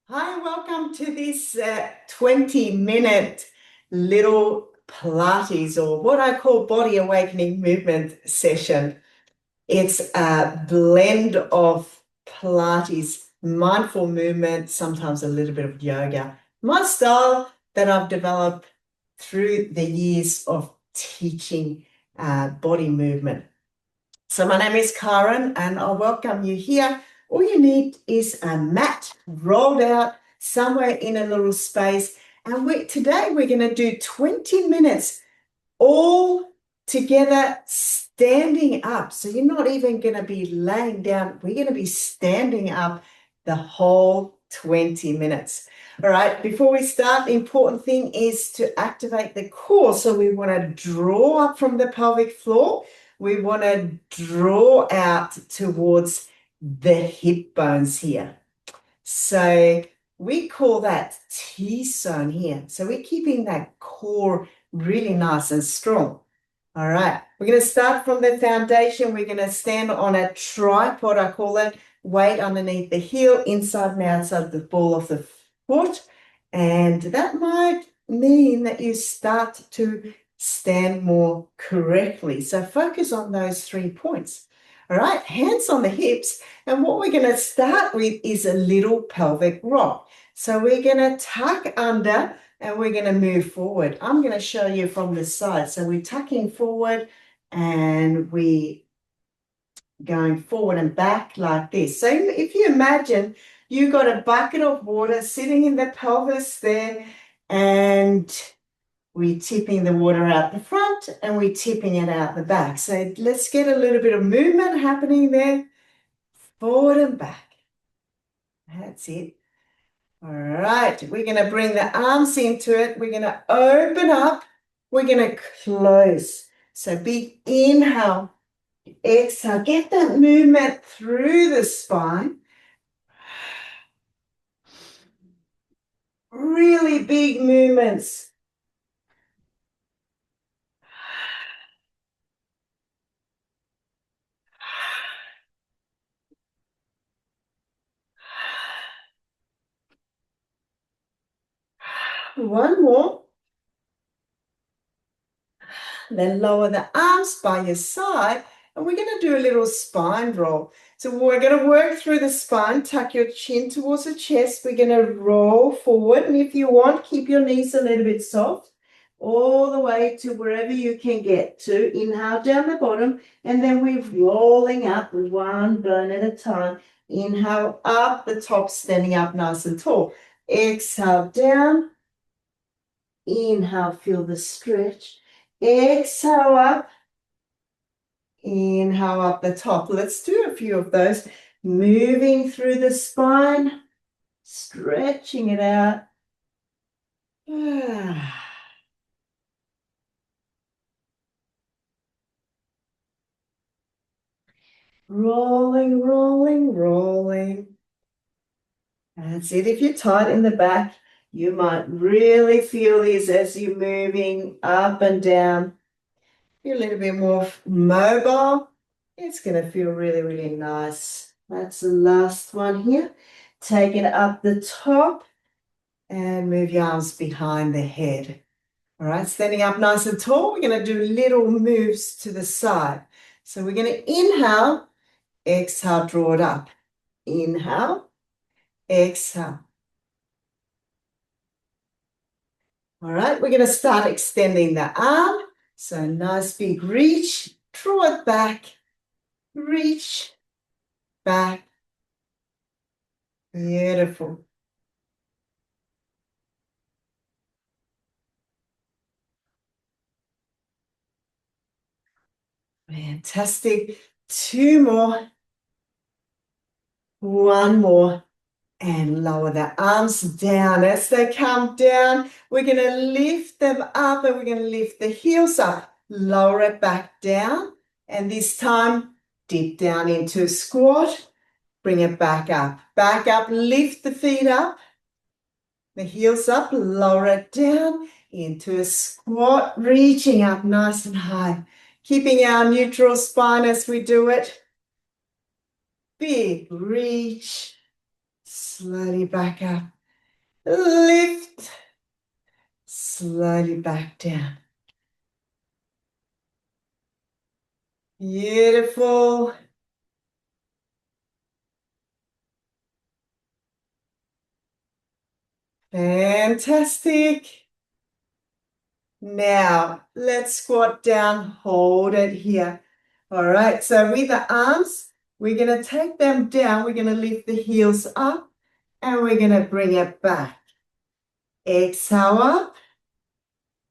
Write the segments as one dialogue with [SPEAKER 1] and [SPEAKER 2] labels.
[SPEAKER 1] Hi, welcome to this 20-minute little Pilates, or what I call body awakening movement session. It's a blend of Pilates, mindful movement, sometimes a little bit of yoga. My style that I've developed through the years of teaching body movement. So my name is Karin and I welcome you here. All you need is a mat rolled out somewhere in a little space. And today we're going to do 20 minutes all together standing up. So you're not even going to be laying down. We're going to be standing up the whole 20 minutes. All right, before we start, the important thing is to activate the core. So we want to draw up from the pelvic floor. We want to draw out towards the hip bones here. So we call that T-zone here. So we're keeping that core really nice and strong. All right, we're going to start from the foundation. We're going to stand on a tripod, I call it, weight underneath the heel, inside and outside the ball of the foot. And that might mean that you start to stand more correctly. So focus on those 3 points. All right, hands on the hips. And what we're going to start with is a little pelvic rock. So we're going to tuck under and we're going to move forward. I'm going to show you from the side. So we're tucking forward and we going forward and back like this. So if you imagine you've got a bucket of water sitting in the pelvis there, and we're tipping the water out the front and we're tipping it out the back. So let's get a little bit of movement happening there, forward and back. That's it. All right, we're going to bring the arms into it. We're going to open up. We're going to close. So big inhale, exhale. Get that movement through the spine. Really big movements. One more. Then lower the arms by your side, and we're going to do a little spine roll. So we're going to work through the spine, tuck your chin towards the chest. We're going to roll forward, and if you want, keep your knees a little bit soft, all the way to wherever you can get to. Inhale down the bottom, and then we're rolling up one bone at a time. Inhale up the top, standing up nice and tall. Exhale down. Inhale, feel the stretch. Exhale up. Inhale up the top. Let's do a few of those. Moving through the spine, stretching it out. Rolling, rolling, rolling. That's it. If you're tight in the back, you might really feel this as you're moving up and down. You're a little bit more mobile. It's going to feel really, really nice. That's the last one here. Take it up the top and move your arms behind the head. All right, standing up nice and tall. We're going to do little moves to the side. So we're going to inhale, exhale, draw it up. Inhale, exhale. All right, we're going to start extending the arm. So nice big reach, draw it back, reach, back. Beautiful. Fantastic. 2 more. 1 more. And lower the arms down. As they come down, we're going to lift them up and we're going to lift the heels up. Lower it back down. And this time, dip down into a squat. Bring it back up. Back up, lift the feet up. The heels up, lower it down into a squat, reaching up nice and high. Keeping our neutral spine as we do it. Big reach. Slowly back up. lift, slowly back down. Beautiful. Fantastic. Now, let's squat down, hold it here. All right, so with the arms, we're going to take them down. We're going to lift the heels up and we're going to bring it back. Exhale up,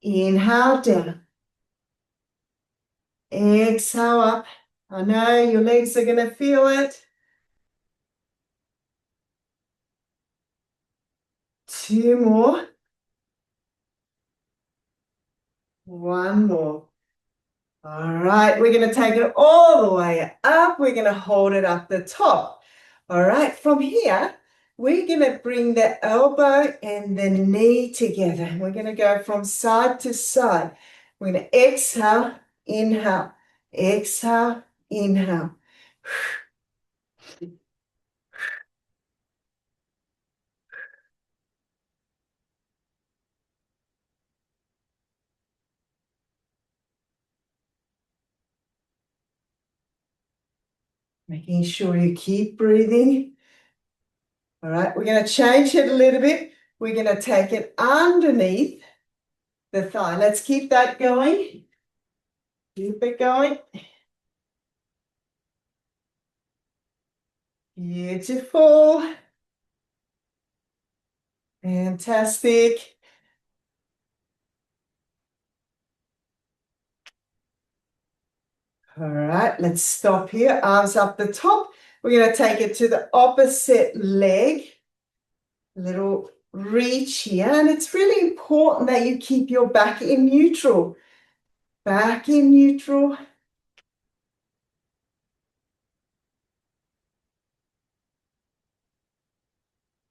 [SPEAKER 1] inhale down. Exhale up. I know your legs are going to feel it. 2 more. 1 more. All right, we're going to take it all the way up. We're going to hold it up the top. All right, from here, we're going to bring the elbow and the knee together. We're going to go from side to side. We're going to exhale, inhale, exhale, inhale. Making sure you keep breathing. All right, we're going to change it a little bit. We're going to take it underneath the thigh. Let's keep that going. Keep it going. Beautiful. Fantastic. All right, let's stop here. Arms up the top. We're going to take it to the opposite leg. Little reach here. And it's really important that you keep your back in neutral. Back in neutral.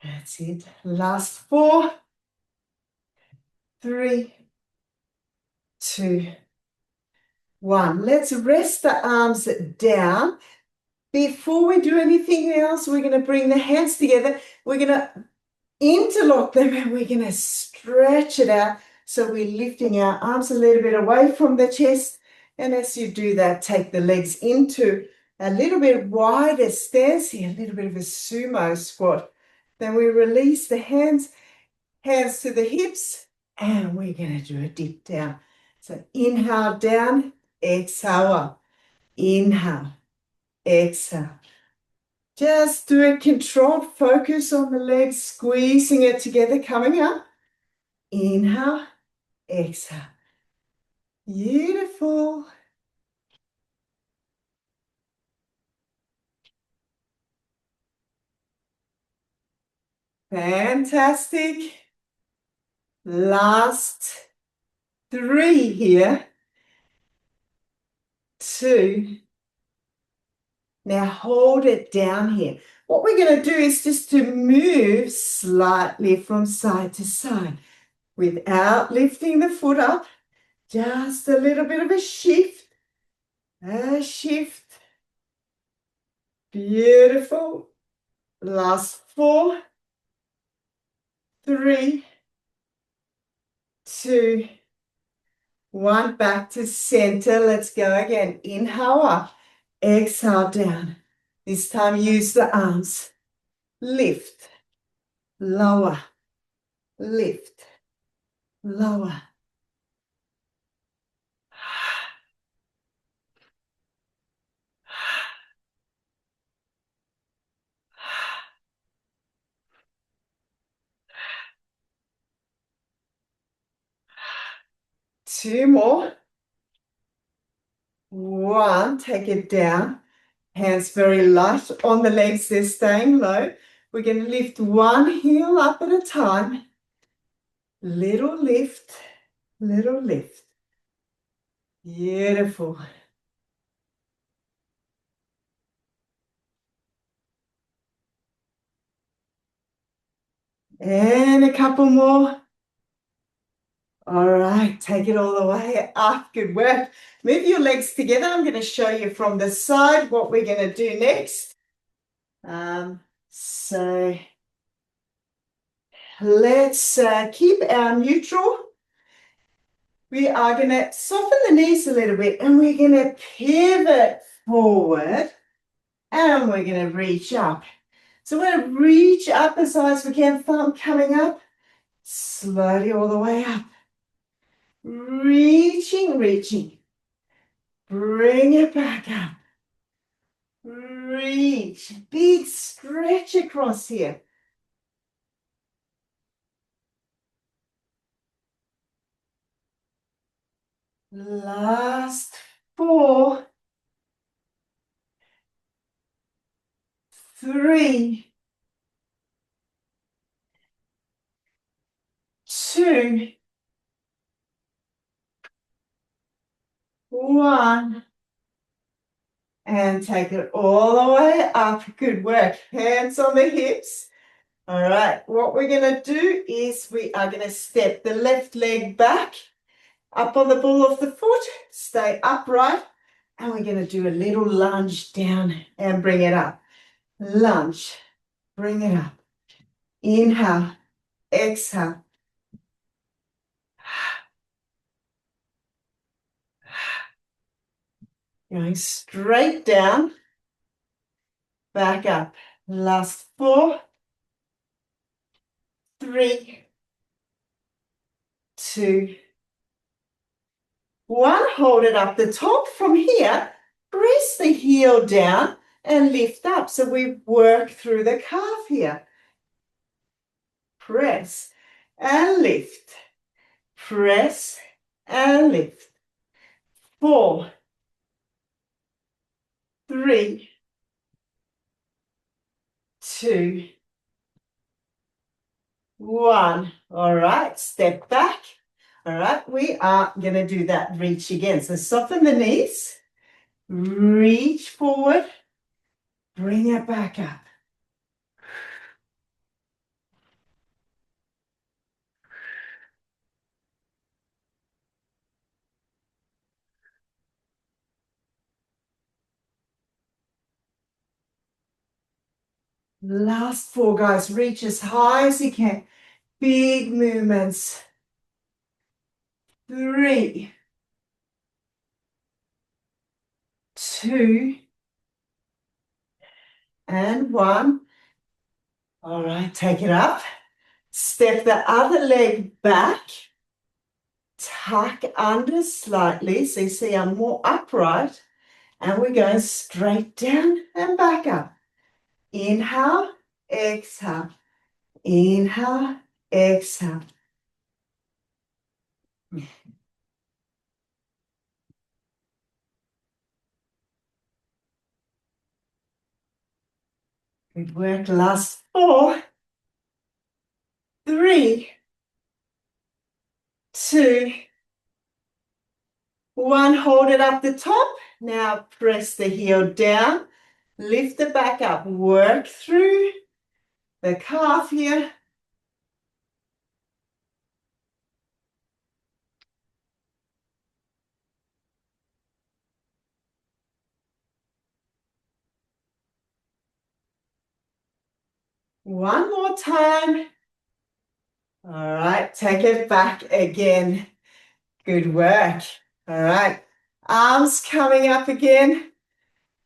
[SPEAKER 1] That's it. Last 4, 3, 2, 1. Let's rest the arms down. Before we do anything else, we're going to bring the hands together. We're going to interlock them and we're going to stretch it out. So we're lifting our arms a little bit away from the chest. And as you do that, take the legs into a little bit wider stance here, a little bit of a sumo squat. Then we release the hands to the hips, and we're going to do a dip down. So inhale down, exhale up. Inhale, exhale. Just do a controlled focus on the legs, squeezing it together, coming up. Inhale, exhale. Beautiful. Fantastic. Last 3 here. 2. Now hold it down here. What we're going to do is just to move slightly from side to side without lifting the foot up. Just a little bit of a shift. A shift. Beautiful. Last 4, 3, 2, 1. Back to center. Let's go again. Inhale up. Exhale down. This time use the arms. Lift. Lower. Lift. Lower. Two more. 1. Take it down. Hands very light on the legs. They're staying low. We're going to lift one heel up at a time. Little lift. Little lift. Beautiful. And a couple more. All right, take it all the way up. Good work. Move your legs together. I'm going to show you from the side what we're going to do next. So let's keep our neutral. We are going to soften the knees a little bit and we're going to pivot forward and we're going to reach up. So we're going to reach up as high as we can, thumb coming up, slowly all the way up. Reaching, reaching. Bring it back up. Reach. Big stretch across here. Last 4, 3, 2, 1. And take it all the way up. Good work. Hands on the hips. All right. What we're going to do is we are going to step the left leg back up on the ball of the foot. Stay upright. And we're going to do a little lunge down and bring it up. Lunge. Bring it up. Inhale. Exhale. Going straight down. Back up. Last 4, 3, 2, 1. Hold it up the top. From here, press the heel down and lift up. So we work through the calf here. Press and lift. Press and lift. 4, 3, 2, 1. All right, step back. All right, we are going to do that reach again. So soften the knees, reach forward, bring it back up. Last 4, guys. Reach as high as you can. Big movements. 3, 2, and 1. All right, take it up. Step the other leg back. Tuck under slightly. So you see I'm more upright. And we're going straight down and back up. Inhale, exhale. Inhale, exhale. Good work. Last 4, 3, 2, 1. Hold it up the top. Now press the heel down. Lift it back up. Work through the calf here. One more time. All right, take it back again. Good work. All right, arms coming up again.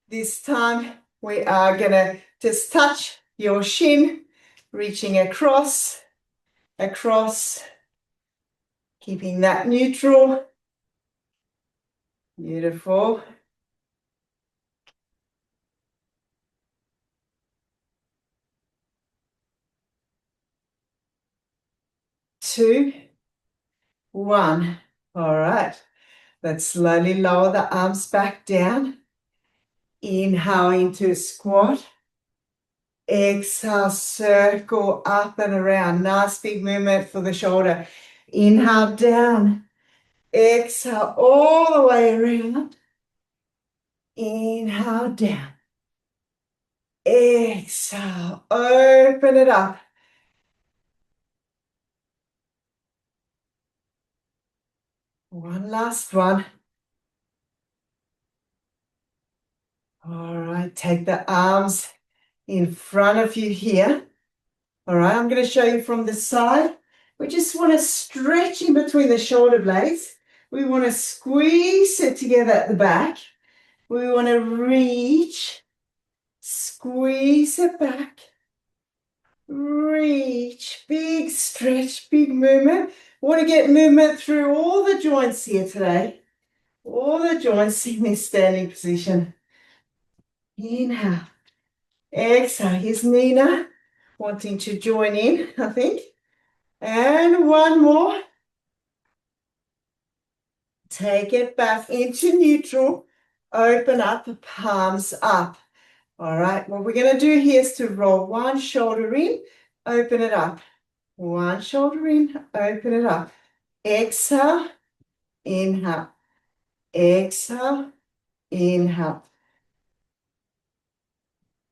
[SPEAKER 1] This time we are gonna just touch your shin, reaching across, keeping that neutral. Beautiful. Two, 1. All right. Let's slowly lower the arms back down. Inhale into a squat. Exhale, circle up and around. Nice big movement for the shoulder. Inhale down. Exhale all the way around. Inhale down. Exhale, open it up. One last one. All right, take the arms in front of you here. All right, I'm going to show you from the side. We just want to stretch in between the shoulder blades. We want to squeeze it together at the back. We want to reach, squeeze it back, reach, big stretch, big movement. Want to get movement through all the joints here today. All the joints in this standing position. Inhale. Exhale. Here's Nina wanting to join in, I think. And one more. Take it back into neutral. Open up, palms up. All right, what we're going to do here is to roll one shoulder in, open it up. One shoulder in, open it up. Exhale, inhale. Exhale, inhale.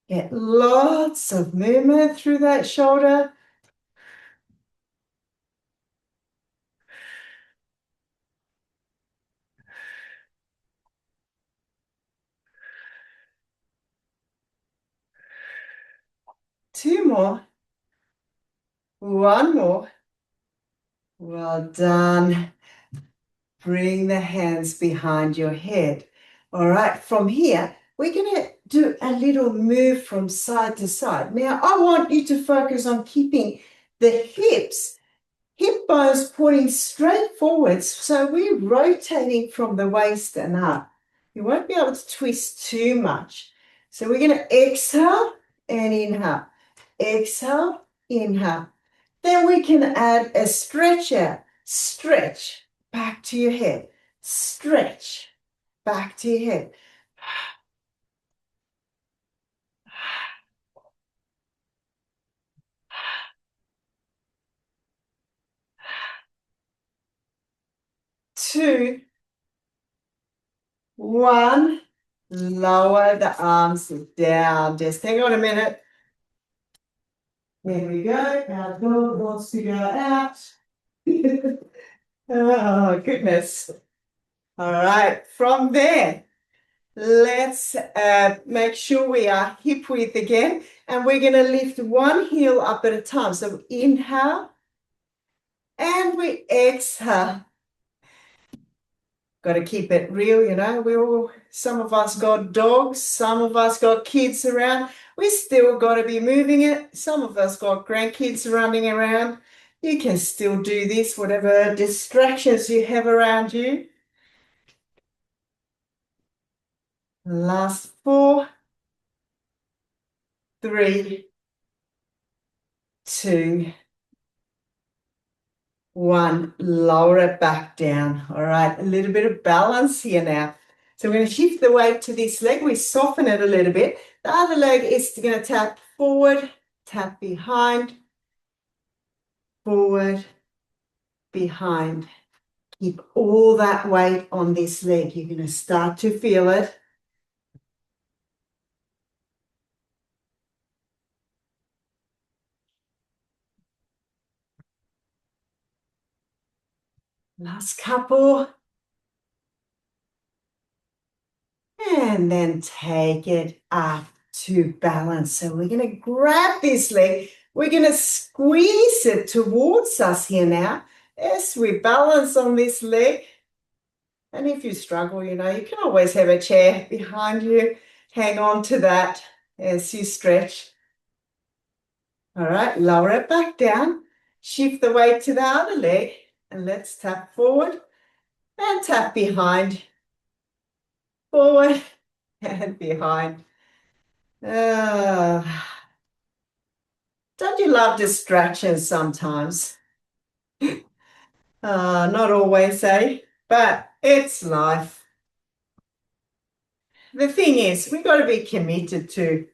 [SPEAKER 1] Get lots of movement through that shoulder. Two more. One more. Well done. Bring the hands behind your head. All right, from here, we're going to do a little move from side to side. Now, I want you to focus on keeping the hip bones pointing straight forwards. So we're rotating from the waist and up. You won't be able to twist too much. So we're going to exhale and inhale. Exhale, inhale. Then we can add a stretch out. Stretch back to your head. Stretch back to your head. Two, one. Lower the arms down. Just hang on a minute. There we go. Our dog wants to go out. Oh, goodness. All right. From there, let's make sure we are hip width again. And we're going to lift one heel up at a time. So inhale. And we exhale. Got to keep it real, you know. Some of us got dogs, some of us got kids around. We still got to be moving it. Some of us got grandkids running around. You can still do this, whatever distractions you have around you. Last 4, 3, 2, 1. Lower it back down. All right, a little bit of balance here now. So we're going to shift the weight to this leg. We soften it a little bit. The other leg is going to tap forward, tap behind, forward, behind. Keep all that weight on this leg. You're going to start to feel it. Last couple. And then take it up to balance. So we're going to grab this leg. We're going to squeeze it towards us here now. As we balance on this leg. And if you struggle, you know, you can always have a chair behind you. Hang on to that as you stretch. All right, lower it back down. Shift the weight to the other leg. And let's tap forward and tap behind. Forward and behind. Don't you love distractions sometimes? Not always, eh? But it's life. The thing is, we've got to be committed to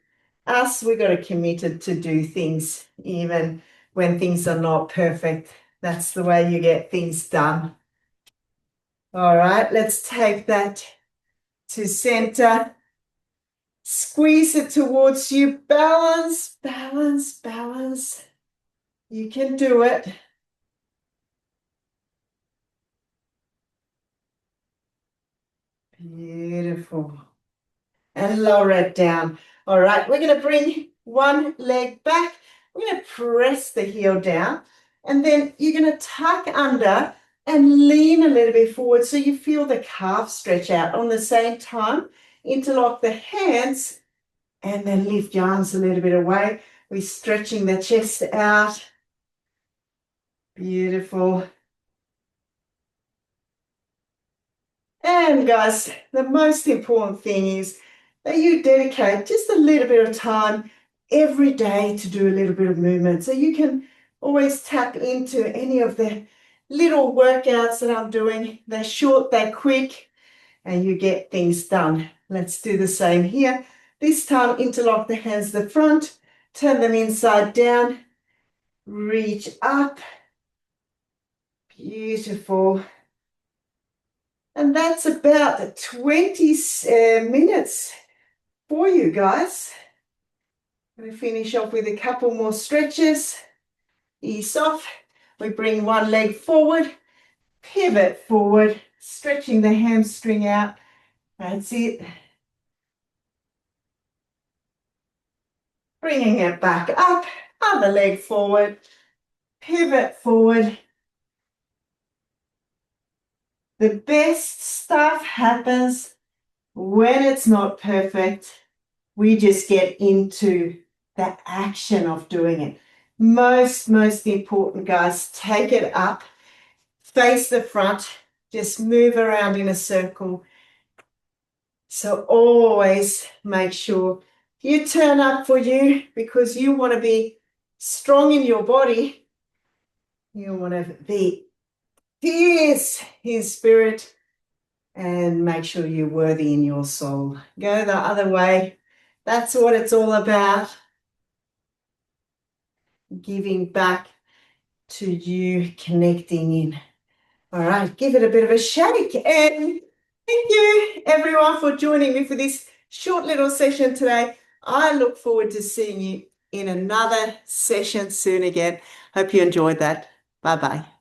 [SPEAKER 1] us. We've got to be committed to do things even when things are not perfect. That's the way you get things done. All right, let's take that to center. Squeeze it towards you. Balance, balance, balance. You can do it. Beautiful. And lower it down. All right, we're going to bring one leg back. I'm going to press the heel down, and then you're going to tuck under and lean a little bit forward so you feel the calf stretch out. On the same time, interlock the hands and then lift your arms a little bit away. We're stretching the chest out. Beautiful. And guys, the most important thing is that you dedicate just a little bit of time every day to do a little bit of movement. So you can always tap into any of the little workouts that I'm doing. They're short, they're quick, and you get things done. Let's do the same here. This time, interlock the hands to the front, turn them inside down, reach up. Beautiful. And that's about 20 minutes for you guys. I'm going to finish off with a couple more stretches. Ease off. We bring one leg forward, pivot forward, stretching the hamstring out. That's it. Bringing it back up, other leg forward, pivot forward. The best stuff happens when it's not perfect. We just get into the action of doing it. Most important, guys, take it up, face the front, just move around in a circle. So always make sure you turn up for you, because you want to be strong in your body. You want to be fierce in spirit, and make sure you're worthy in your soul. Go the other way. That's what it's all about. Giving back to you, connecting in. All right, give it a bit of a shake. And thank you, everyone, for joining me for this short little session today. I look forward to seeing you in another session soon again. Hope you enjoyed that. Bye-bye.